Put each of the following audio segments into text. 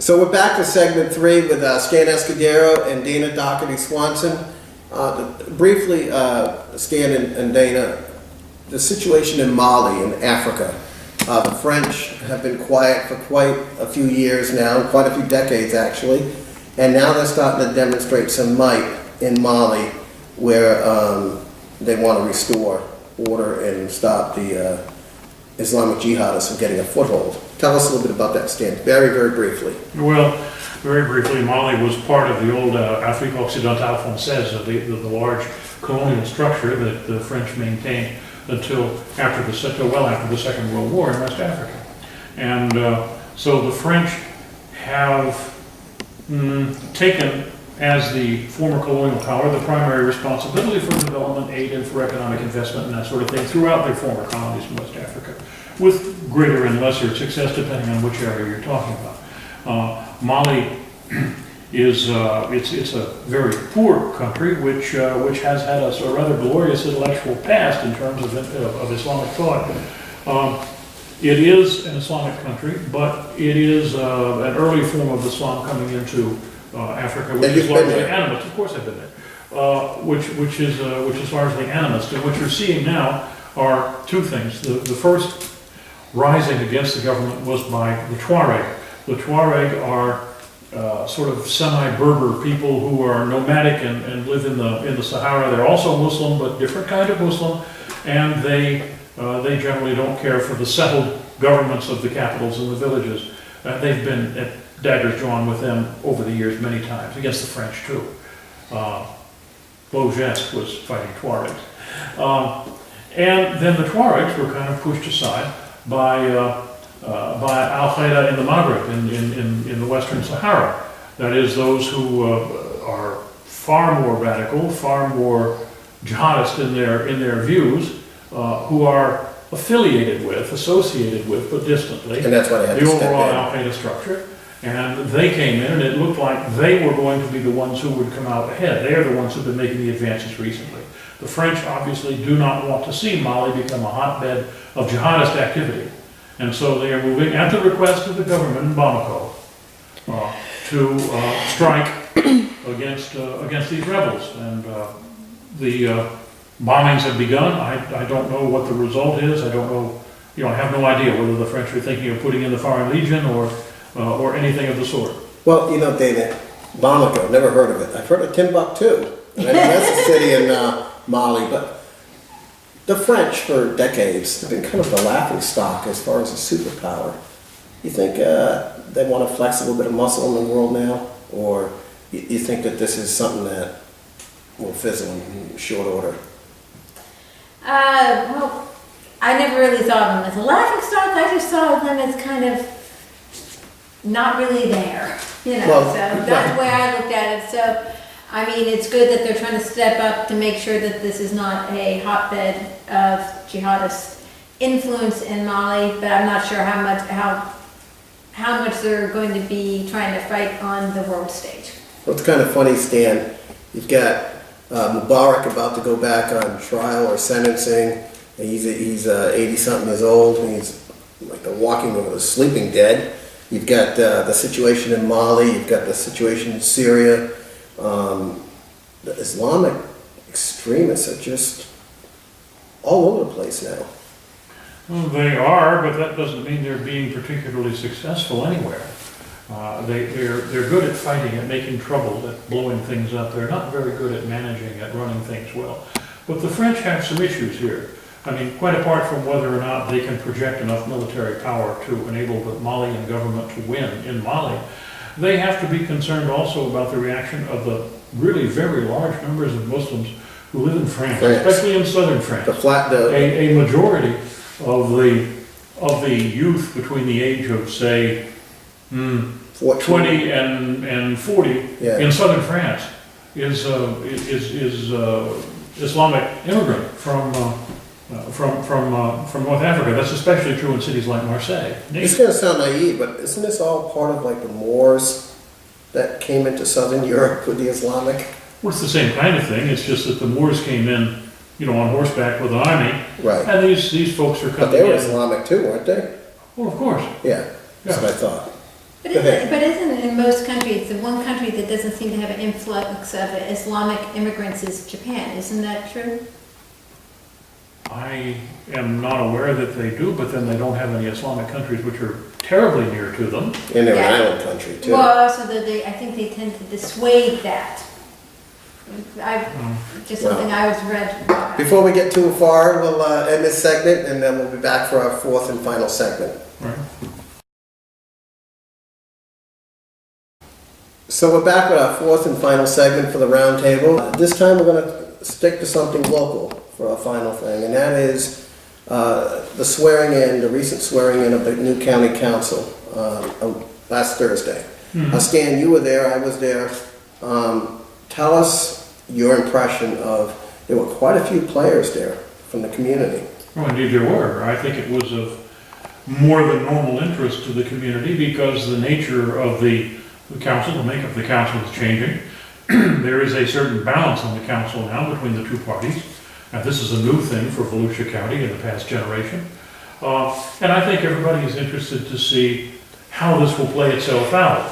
So we're back to segment 3 with Stan Escudero and Dana Doherty Swanson. Briefly, Stan and Dana, the situation in Mali in Africa. The French have been quiet for quite a few years now, quite a few decades actually, and now they're starting to demonstrate some might in Mali where they want to restore order and stop the Islamic jihadists from getting a foothold. Tell us a little bit about that, Stan, very, very briefly. Well, very briefly, Mali was part of the old Afrique Occidentale Française, the large colonial structure that the French maintained until after the Second World War in West Africa. And so the French have taken, as the former colonial power, the primary responsibility for development aid and for economic investment and that sort of thing throughout their former colonies in West Africa, with greater and lesser success depending on which area you're talking about. Mali is it's a very poor country which has had a rather glorious intellectual past in terms of Islamic thought. It is an Islamic country, but it is an early form of Islam coming into Africa, which is largely animist. Of course, I've been there. Which is largely animist, and what you're seeing now are two things. The first rising against the government was by the Tuareg. The Tuareg are sort of semi-Berber people who are nomadic and live in the Sahara. They're also Muslim, but different kind of Muslim, and they generally don't care for the settled governments of the capitals and the villages. They've been at daggers drawn with them over the years many times, against the French too. Beaugest was fighting Tuaregs. And then the Tuaregs were kind of pushed aside by Al-Qaeda in the Maghreb, in the Western Sahara. That is, those who are far more radical, far more jihadist in their views, who are associated with, but distantly, and that's why they had the to step overall in. Al-Qaeda structure. And they came in, and it looked like they were going to be the ones who would come out ahead. They are the ones who've been making the advances recently. The French obviously do not want to see Mali become a hotbed of jihadist activity. And so they are moving, at the request of the government in Bamako, to strike against these rebels. And the bombings have begun. I don't know what the result is. I don't know, I have no idea whether the French are thinking of putting in the Foreign Legion or anything of the sort. Well, David, Bamako, never heard of it. I've heard of Timbuktu. And I know that's a city in Mali, but the French for decades have been kind of the laughing stock as far as a superpower. You think they want to flex a little bit of muscle in the world now? Or you think that this is something that will fizzle in short order? Well, I never really thought of them as a laughing stock. I just saw them as kind of not really there, Well, so that's the way I looked at it. So, I mean, it's good that they're trying to step up to make sure that this is not a hotbed of jihadist influence in Mali, but I'm not sure how much they're going to be trying to fight on the world stage. Well, it's kind of funny, Stan. You've got Mubarak about to go back on trial or sentencing. And he's 80-something years old, and he's like the walking over the sleeping dead. You've got the situation in Mali, you've got the situation in Syria. The Islamic extremists are just all over the place now. Well, they are, but that doesn't mean they're being particularly successful anywhere. They're good at fighting, at making trouble, at blowing things up. They're not very good at managing, at running things well. But the French have some issues here. I mean, quite apart from whether or not they can project enough military power to enable the Malian government to win in Mali, they have to be concerned also about the reaction of the really very large numbers of Muslims who live in France. Especially in southern France. A majority of the youth between the age of, say, 20 and 40 in southern France is Islamic immigrant from North Africa. That's especially true in cities like Marseille. It's going to sound naive, but isn't this all part of like the Moors that came into southern Europe with the Islamic? Well, it's the same kind of thing. It's just that the Moors came in, on horseback with an army. Right. And these folks are coming in. But they were Islamic too, weren't they? Well, of course. Yeah, that's what I thought. But Go ahead. isn't it in most countries, the one country that doesn't seem to have an influx of Islamic immigrants is Japan, isn't that true? I am not aware that they do, but then they don't have any Islamic countries which are terribly near to them. And they're an Yeah. island country too. Well, also I think they tend to dissuade that. Just something I was read about. Before we get too far, we'll end this segment and then we'll be back for our fourth and final segment. Right. So we're back with our fourth and final segment for the roundtable. This time we're going to stick to something local for our final thing, and that is the swearing in, the recent swearing in of the new county council last Thursday. Stan, you were there, I was there. Tell us your impression of, there were quite a few players there from the community. Well, indeed there were. I think it was of more than normal interest to the community because the nature of the council, the makeup of the council is changing. There is a certain balance on the council now between the two parties. Now, this is a new thing for Volusia County in the past generation. And I think everybody is interested to see how this will play itself out.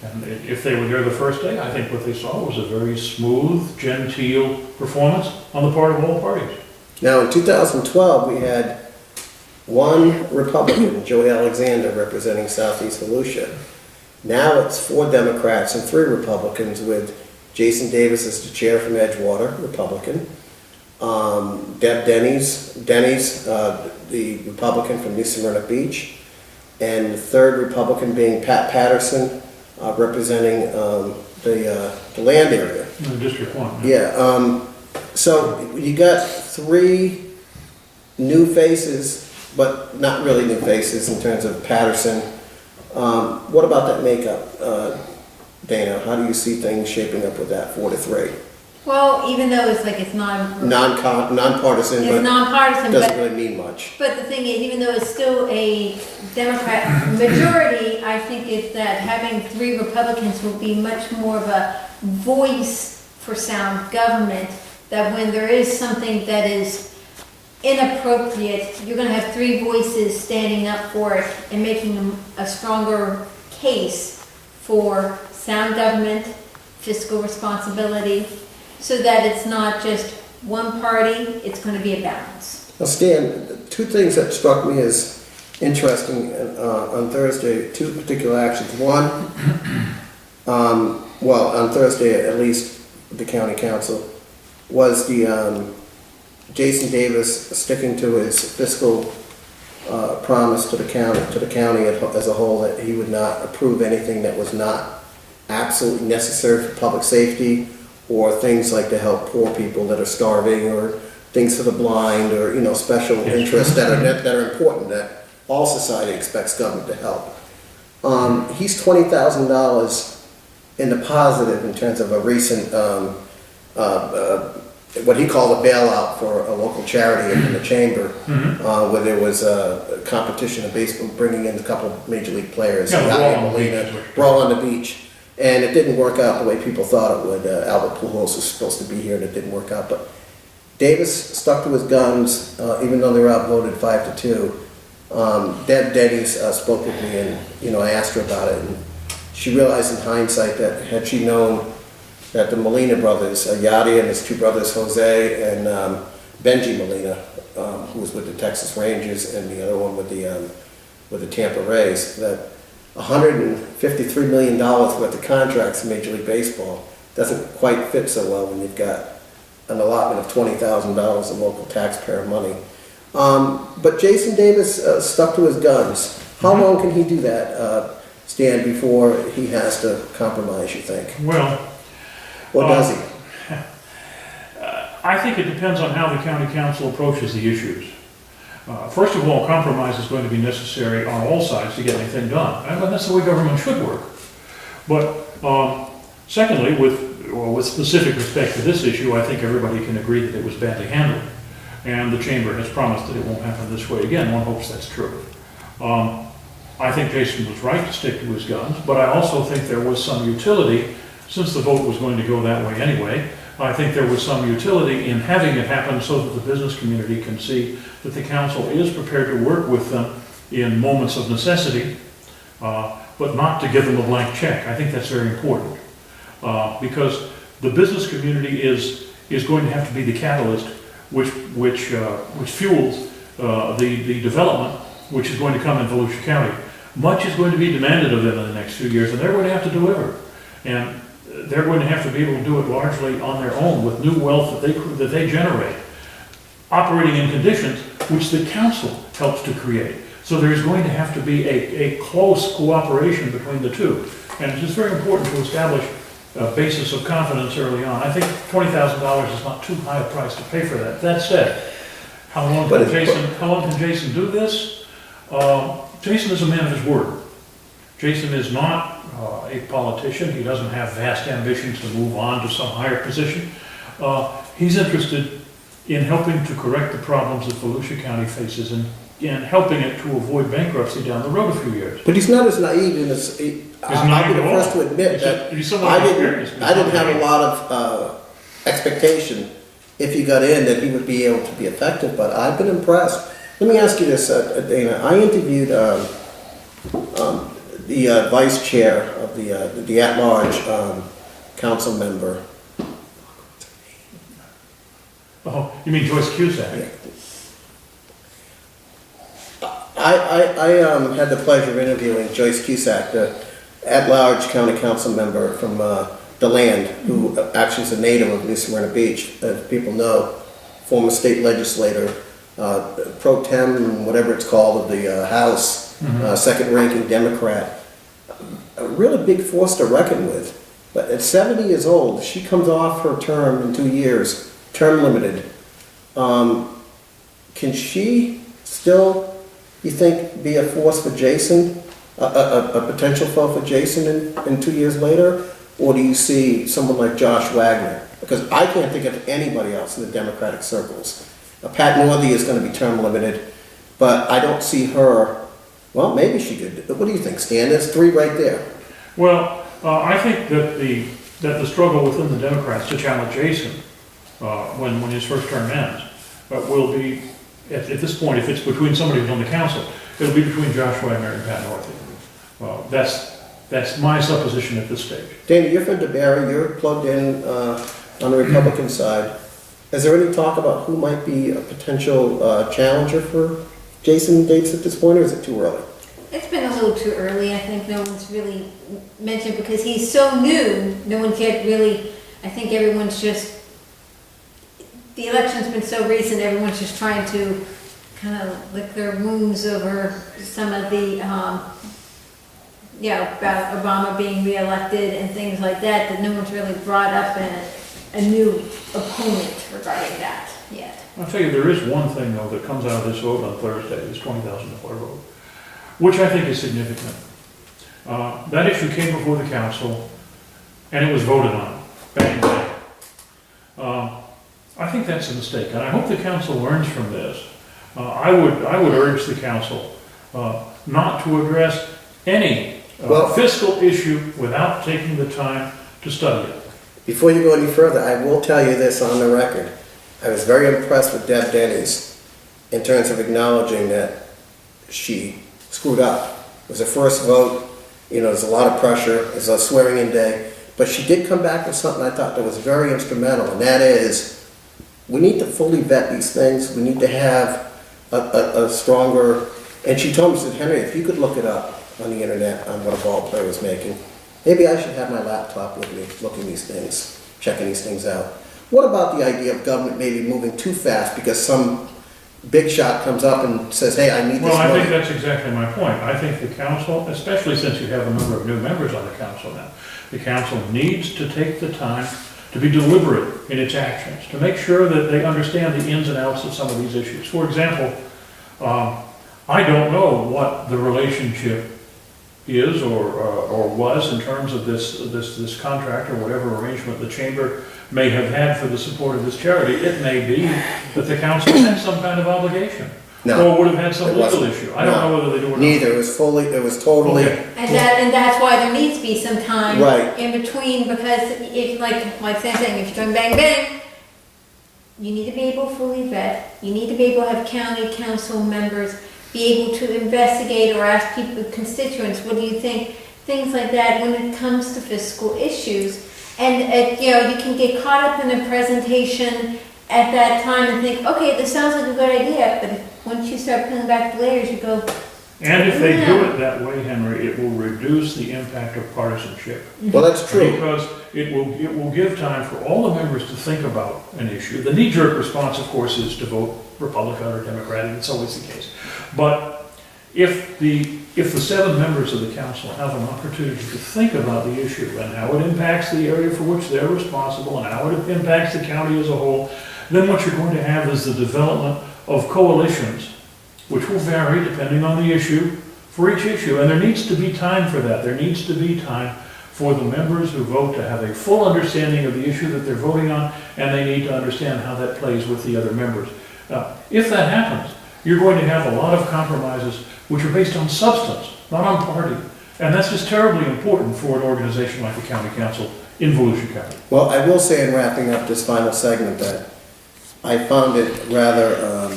And if they were there the first day, I think what they saw was a very smooth, genteel performance on the part of all parties. Now, in 2012, we had one Republican, Joey Alexander, representing Southeast Volusia. Now it's 4 Democrats and 3 Republicans, with Jason Davis as the chair from Edgewater, Republican. Deb Denny's, the Republican from New Smyrna Beach. And the 3rd Republican being Pat Patterson, representing the land area. District 1. Yeah, so you got 3 new faces, but not really new faces in terms of Patterson. What about that makeup, Dana? How do you see things shaping up with that 4-3? Well, even though it's Nonpartisan, it's but nonpartisan, doesn't but, really mean much. but the thing is, even though it's still a Democrat majority, I think it's that having 3 Republicans will be much more of a voice for sound government, that when there is something that is inappropriate, you're going to have 3 voices standing up for it and making a stronger case for sound government, fiscal responsibility, so that it's not just one party, it's going to be a balance. Now, Stan, 2 things that struck me as interesting on Thursday, 2 particular actions. One, well, on Thursday, at least, the county council, was the Jason Davis sticking to his fiscal promise to the county as a whole, that he would not approve anything that was not absolutely necessary for public safety, or things like to help poor people that are starving, or things for the blind, or special interests that are important, that all society expects government to help. He's $20,000 in the positive in terms of a recent what he called a bailout for a local charity in the chamber, where there was a competition of baseball, bringing in a couple of major league players. Brawl on the beach. And it didn't work out the way people thought it would. Albert Pujols was supposed to be here, and it didn't work out. But Davis stuck to his guns, even though they were outvoted 5-2. Deb Denny's spoke with me, and I asked her about it, and she realized in hindsight that had she known that the Molina brothers, Yadi and his 2 brothers, Jose and Benji Molina, who was with the Texas Rangers, and the other one with the Tampa Rays, that $153 million worth of contracts in Major League Baseball doesn't quite fit so well when you've got an allotment of $20,000 of local taxpayer money. But Jason Davis stuck to his guns. How long can he do that, Stan, before he has to compromise, you think? Well, Or does he? I think it depends on how the county council approaches the issues. First of all, compromise is going to be necessary on all sides to get anything done. And that's the way government should work. But secondly, with specific respect to this issue, I think everybody can agree that it was badly handled. And the chamber has promised that it won't happen this way again. One hopes that's true. I think Jason was right to stick to his guns, but I also think there was some utility, since the vote was going to go that way anyway. I think there was some utility in having it happen so that the business community can see that the council is prepared to work with them in moments of necessity, but not to give them a blank check. I think that's very important, because the business community is going to have to be the catalyst which fuels the development which is going to come in Volusia County. Much is going to be demanded of them in the next few years, and they're going to have to deliver. And they're going to have to be able to do it largely on their own with new wealth that they generate, operating in conditions which the council helps to create. So there's going to have to be a close cooperation between the two. And it's just very important to establish a basis of confidence early on. I think $20,000 is not too high a price to pay for that. That said, how long can Jason do this? Jason is a man of his word. Jason is not a politician. He doesn't have vast ambitions to move on to some higher position. He's interested in helping to correct the problems that Volusia County faces and helping it to avoid bankruptcy down the road a few years. But he's not as naive in his, I'll be the first to admit that I didn't have a lot of expectation if he got in that he would be able to be effective, but I've been impressed. Let me ask you this, Dana. I interviewed the vice chair of the at-large council member. Oh, you mean Joyce Cusack? Yeah. I had the pleasure of interviewing Joyce Cusack, the at-large county council member from DeLand, who actually is a native of New Smyrna Beach, as people know, former state legislator, pro tem, whatever it's called, of the House, second-ranking Democrat. A really big force to reckon with. But at 70 years old, she comes off her term in 2 years, term limited. Can she still, you think, be a force for Jason, a potential foe for Jason in 2 years later? Or do you see someone like Josh Wagner? Because I can't think of anybody else in the Democratic circles. Pat Northey is going to be term limited, but I don't see her. Well, maybe she could. What do you think, Stan? There's three right there. Well, I think that the struggle within the Democrats to challenge Jason when his first term ends will be, at this point, if it's between somebody who's on the council, it'll be between Josh Wagner and Pat Northey. That's my supposition at this stage. Dana, you're from DeBarry. You're plugged in on the Republican side. Is there any talk about who might be a potential challenger for Jason Gates at this point, or is it too early? It's been a little too early. I think no one's really mentioned because he's so new. No one's yet really, I think everyone's just, the election's been so recent, everyone's just trying to kind of lick their wounds over some of the, about Obama being reelected and things like that no one's really brought up a new opponent regarding that yet. I'll tell you, there is one thing, though, that comes out of this vote on Thursday, this $20,000 vote, which I think is significant. That issue came before the council, and it was voted on. Bang, bang. I think that's a mistake, and I hope the council learns from this. I would urge the council not to address any fiscal issue without taking the time to study it. Before you go any further, I will tell you this on the record. I was very impressed with Deb Denny's in terms of acknowledging that she screwed up. It was her first vote. There's a lot of pressure. It's a swearing-in day. But she did come back with something I thought that was very instrumental, and that is we need to fully vet these things. We need to have a stronger... And she told me, she said, Henry, if you could look it up on the internet on what a ball player was making, maybe I should have my laptop with me, looking these things, checking these things out. What about the idea of government maybe moving too fast because some big shot comes up and says, hey, I need this money? Well, I think that's exactly my point. I think the council, especially since you have a number of new members on the council now, the council needs to take the time to be deliberate in its actions, to make sure that they understand the ins and outs of some of these issues. For example, I don't know what the relationship is or was in terms of this contract or whatever arrangement the chamber may have had for the support of this charity. It may be that the council had some kind of obligation. No, or would have had some legal issue. I don't know whether they do or not. Neither. It was totally... Okay. And that's why there needs to be some time right in between, because if, like Sam's saying, if you're doing bang bang, you need to be able to fully vet. You need to be able to have county council members be able to investigate or ask people, constituents, what do you think? Things like that when it comes to fiscal issues. And, you know, you can get caught up in a presentation at that time and think, okay, this sounds like a good idea, but once you start peeling back the layers, you go, And if they do it that way, Henry, it will reduce the impact of partisanship. Well, that's true. Because it will give time for all the members to think about an issue. The knee-jerk response, of course, is to vote Republican or Democrat, and it's always the case. But if the 7 members of the council have an opportunity to think about the issue and how it impacts the area for which they're responsible and how it impacts the county as a whole, then what you're going to have is the development of coalitions, which will vary depending on the issue, for each issue. And there needs to be time for that. There needs to be time for the members who vote to have a full understanding of the issue that they're voting on, and they need to understand how that plays with the other members. If that happens, you're going to have a lot of compromises which are based on substance, not on party. And that's just terribly important for an organization like the county council in Volusia County. Well, I will say in wrapping up this final segment that I found it rather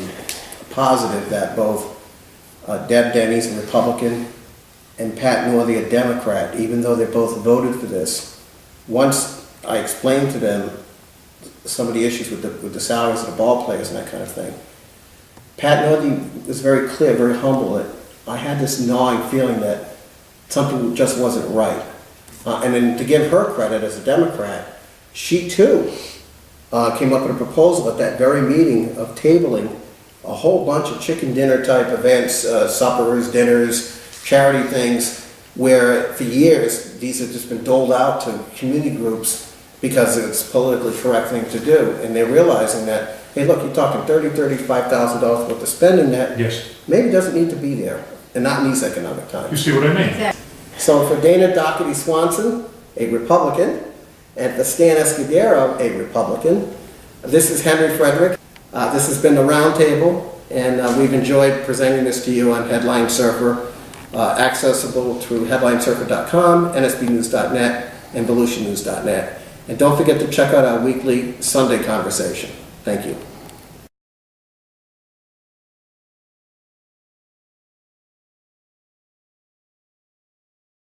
positive that both Deb Denny's a Republican and Pat Northey a Democrat, even though they both voted for this, once I explained to them some of the issues with the salaries of the ball players and that kind of thing, Pat Northey was very clear, very humble, that I had this gnawing feeling that something just wasn't right. And then to give her credit as a Democrat, she too came up with a proposal at that very meeting of tabling a whole bunch of chicken dinner type events, suppers, dinners, charity things, where for years these have just been doled out to community groups because it's a politically correct thing to do. And they're realizing that, hey, look, you're talking $35,000 worth of spending that Yes. maybe doesn't need to be there, and not in these economic You times. see what I mean? exactly. So for Dana Doherty Swanson, a Republican, and for Stan Escudero, a Republican, this is Henry Frederick. This has been the Roundtable, and we've enjoyed presenting this to you on Headline Surfer, accessible through headlinesurfer.com, nsbnews.net, and volusianews.net. And don't forget to check out our weekly Sunday conversation. Thank you.